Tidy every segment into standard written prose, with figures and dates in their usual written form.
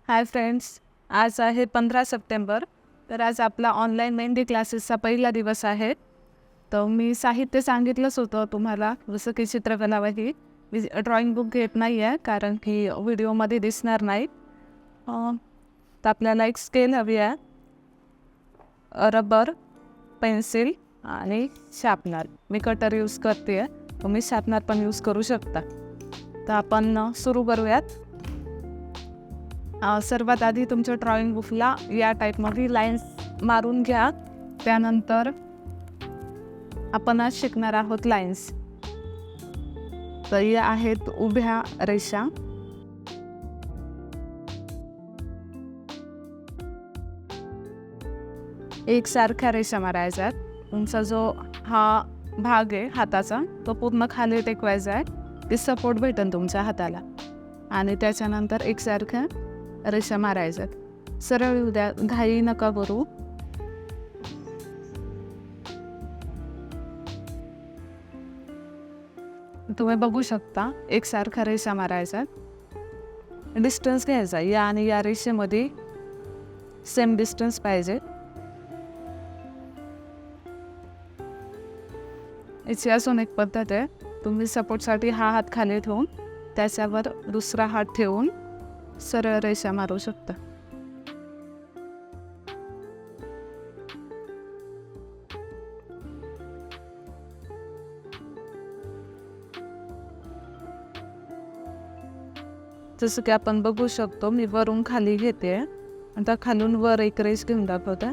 Hi friends, आज आहे 15 September. तर आज आपला ऑनलाईन मेहंदी क्लासेसचा पहिला दिवस आहे. तर मी साहित्य सांगितलंच होतं तुम्हाला, जसं की चित्रकला वही. मी ड्रॉइंग बुक घेत नाही आहे कारण की व्हिडिओमध्ये दिसणार नाही. तर आपल्याला एक स्केल हवी आहे, रबर, पेन्सिल आणि शार्पनर. मी कटर यूज करते आहे, तुम्ही शार्पनर पण यूज करू शकता. तर आपण सुरू करूयात. सर्वात आधी तुमच्या ड्रॉइंग बुकला या टाईपमध्ये लाईन्स मारून घ्या. त्यानंतर आपण आज शिकणार आहोत लाईन्स. तर या आहेत उभ्या रेषा. एकसारख्या रेषा मारायच्या आहेत. तुमचा जो हा भाग आहे हाताचा, तो पूर्ण खाली टेकवायचा आहे की सपोर्ट भेटेल तुमच्या हाताला. आणि त्याच्यानंतर एकसारख्या रेषा मारायच्यात. सरळ उद्या, घाई नका करू. तुम्ही बघू शकता, एकसारख्या रेषा मारायच्यात. डिस्टन्स घ्यायचा, या आणि या रेषेमध्ये सेम डिस्टन्स पाहिजे. याची अजून एक पद्धत आहे. तुम्ही सपोर्टसाठी हा हात खाली ठेवून त्याच्यावर दुसरा हात ठेवून सरळ रेषा मारू शकता. जसं की आपण बघू शकतो, मी वरून खाली घेते, आता खालून वर एक रेष घेऊन दाखवते.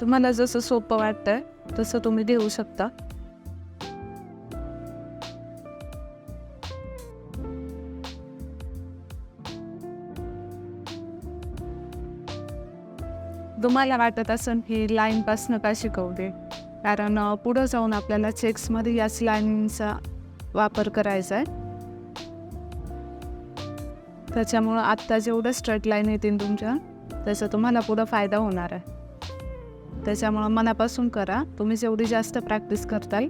तुम्हाला जसं सोपं वाटतंय तसं तुम्ही घेऊ शकता. तुम्हाला वाटत असेल की लाईनपासनं का शिकवते, कारण पुढं जाऊन आपल्याला चेक्समध्ये याच लाईनचा वापर करायचा आहे. त्याच्यामुळं आत्ता जेवढं स्ट्रेट लाईन येतील तुमच्या, त्याचा तुम्हाला पुढं फायदा होणार आहे. त्याच्यामुळं मनापासून करा. तुम्ही जेवढी जास्त प्रॅक्टिस करताल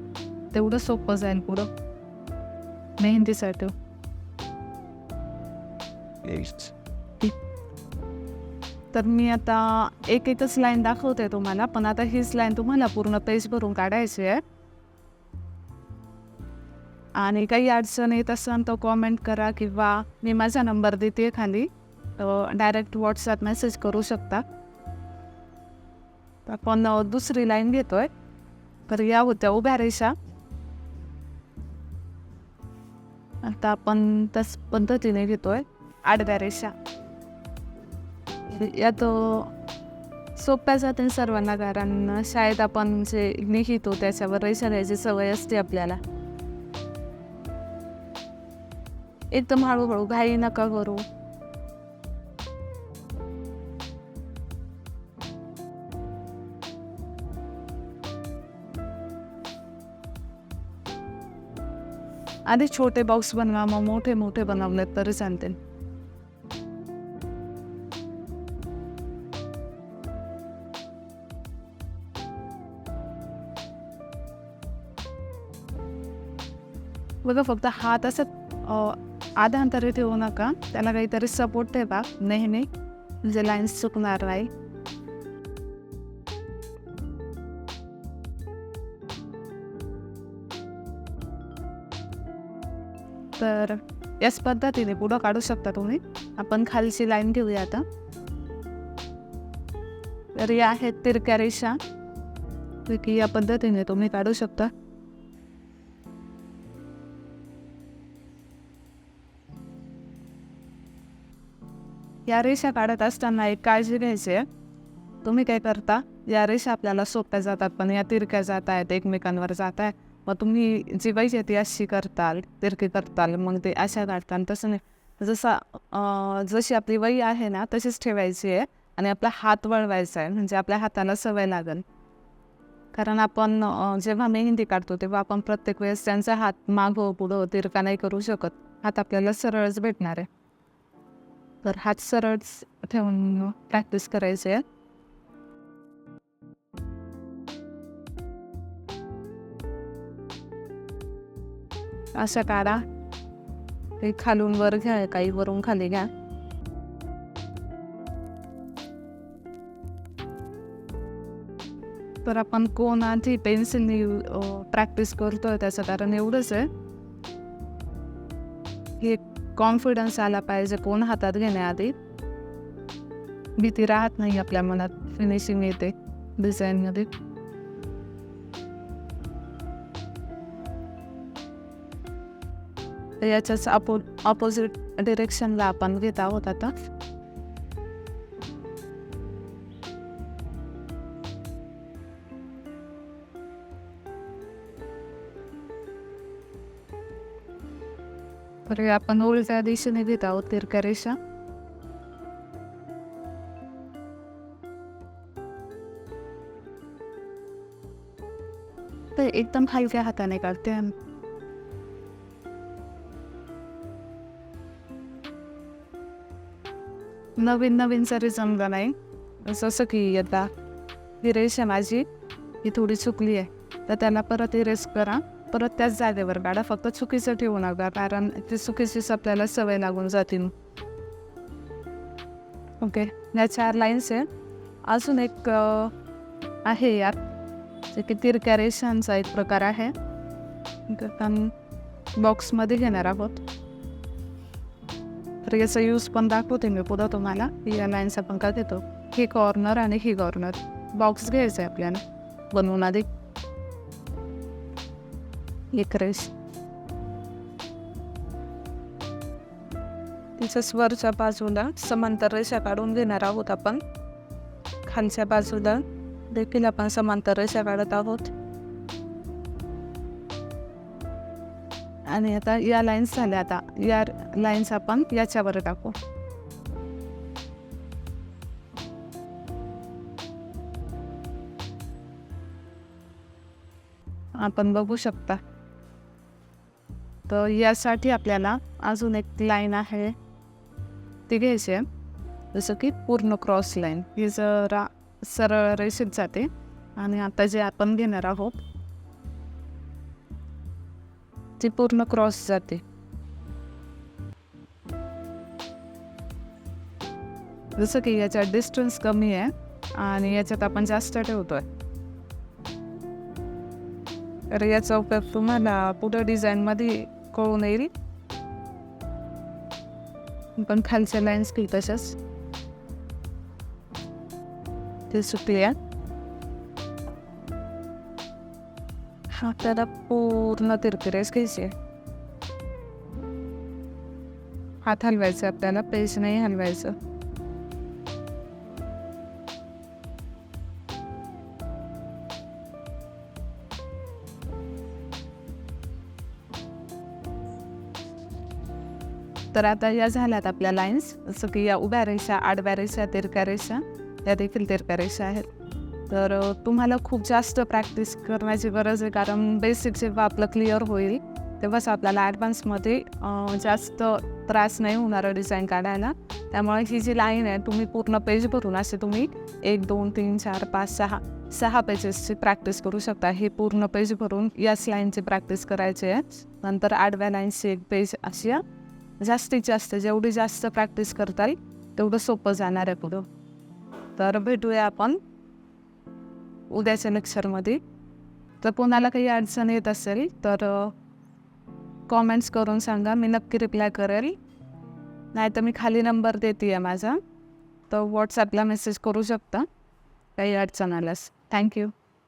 तेवढं सोपं जाईल पुढं मेहंदीसाठी. तर मी आता एकच लाईन दाखवते तुम्हाला, पण आता हीच लाईन तुम्हाला पूर्ण पेज भरून काढायची आहे. आणि काही अडचण येत असेल तर कॉमेंट करा, किंवा मी माझा नंबर देते खाली, डायरेक्ट व्हॉट्सॲप मेसेज करू शकता. आपण दुसरी लाईन घेतोय. तर या होत्या उभ्या रेषा. आता आपण त्याच पद्धतीने घेतोय आडव्या रेषा. यात सोप्या जातील सर्वांना, कारण शाळेत आपण जे लिहितो त्याच्यावर रेषा द्यायची सवय असते आपल्याला. एकदम हळूहळू, घाई नका करू. आधी छोटे बॉक्स बनवा, मग मोठे मोठे बनवले तरी चालतील. बघा, फक्त हात असं आधा अंतरी ठेवू नका, त्याला काहीतरी सपोर्ट ठेवा नेहमी, म्हणजे लाईन्स चुकणार नाही. तर याच पद्धतीने पुढं काढू शकता तुम्ही. आपण खालची लाईन घेऊया आता. तर या आहेत तिरक्या रेषा, की या पद्धतीने तुम्ही काढू शकता. या रेषा काढत असताना एक काळजी घ्यायची आहे. तुम्ही काय करता, या रेषा आपल्याला सोप्या जातात, पण या तिरक्या जात आहेत, एकमेकांवर जात आहे. मग तुम्ही जी वही आहे ती अशी करताल, तिरकी करताल, मग ते अशा काढताल. तसं नाही, जशी आपली वही आहे ना तशीच ठेवायची आहे, आणि आपला हात वळवायचा आहे, म्हणजे आपल्या हाताला सवय लागेल. कारण आपण जेव्हा मेहंदी काढतो तेव्हा आपण प्रत्येक वेळेस त्यांचा हात मागं पुढं तिरका नाही करू शकत. हात आपल्याला सरळच भेटणार आहे. तर हात सरळच ठेवून प्रॅक्टिस करायची आहे. अशा काढा. काही खालून वर घ्या, काही वरून खाली घ्या. तर आपण कोण आधी पेन्सिलने प्रॅक्टिस करतोय त्याचं कारण एवढंच आहे की कॉन्फिडन्स आला पाहिजे कोण हातात घेण्याआधी. भीती राहत नाही आपल्या मनात, फिनिशिंग येते डिझाईनमध्ये. तर याच्याच ऑपोजिट डिरेक्शनला आपण घेत आहोत आता. तर आपण उलट्या दिशेने घेत आहोत तिरक्या रेषा. तर एकदम हलक्या हाताने काढते. नवीन नवीन जरी जमलं नाही, जसं की आता ही रेषा माझी ही थोडी चुकली आहे, तर त्याला परत इरेज करा, परत त्याच जागेवर काढा. फक्त चुकीचं ठेवू नका, कारण ते चुकीचीच आपल्याला सवय लागून जातील. ओके, या 4 लाईन्स आहे. अजून एक आहे यात, जे की तिरक्या रेषांचा एक प्रकार आहे. आपण बॉक्समध्ये घेणार आहोत. तर याचा यूज पण दाखवते मी पुढं तुम्हाला. या लाईन्स आपण का घेतो, ही कॉर्नर आणि ही कॉर्नर. बॉक्स घ्यायचा आहे आपल्याला बनवून आधी. एक रेष तिच्याच वरच्या बाजूला समांतर रेषा काढून घेणार आहोत आपण. खालच्या बाजूला देखील आपण समांतर रेषा काढत आहोत. आणि आता या लाईन्स झाल्या. आता या लाईन्स आपण याच्यावर टाकू. आपण बघू शकता. तर यासाठी आपल्याला अजून एक लाईन आहे ती घ्यायची आहे. जसं की पूर्ण क्रॉस लाईन, ही जरा सरळ रेषेत जाते. आणि आता जे आपण घेणार आहोत ती पूर्ण क्रॉस जाते. जसं की याच्यात डिस्टन्स कमी आहे आणि याच्यात आपण जास्त ठेवतोय. तर याचा उपयोग तुम्हाला पुढं डिझाईनमध्ये कळून येईल. पण खालच्या लाईन्स की तशाच ते सुटल्या. हा, त्याला पूर्ण तिरकी रेष घ्यायची आहे. हात हलवायचा आपल्याला, पेज नाही हलवायचं. तर आता या झाल्यात आपल्या लाईन्स. जसं की या उभ्या रेषा, आडव्या रेषा, तिरक्या रेषा, या देखील तिरक्या रेषा आहेत. तर तुम्हाला खूप जास्त प्रॅक्टिस करण्याची गरज आहे, कारण बेसिक जेव्हा आपलं क्लिअर होईल तेव्हाच आपल्याला ॲडव्हान्समध्ये जास्त त्रास नाही होणार डिझाईन काढायला. त्यामुळे ही जी लाईन आहे तुम्ही पूर्ण पेज भरून असे तुम्ही 1 2 3 4 5 6 पेजेसची प्रॅक्टिस करू शकता. हे पूर्ण पेज भरून याच लाईनची प्रॅक्टिस करायची आहे. नंतर आडव्या लाईनची एक पेज, अशी जास्तीत जास्त जेवढी जास्त प्रॅक्टिस करता येईल तेवढं सोपं जाणार आहे पुढं. तर भेटूया आपण उद्याच्या लेक्चरमध्ये. तर कोणाला काही अडचण येत असेल तर कॉमेंट्स करून सांगा, मी नक्की रिप्लाय करेल. नाही तर मी खाली नंबर देते आहे माझा, तर व्हॉट्सॲपला मेसेज करू शकता काही अडचण आल्यास. थँक्यू.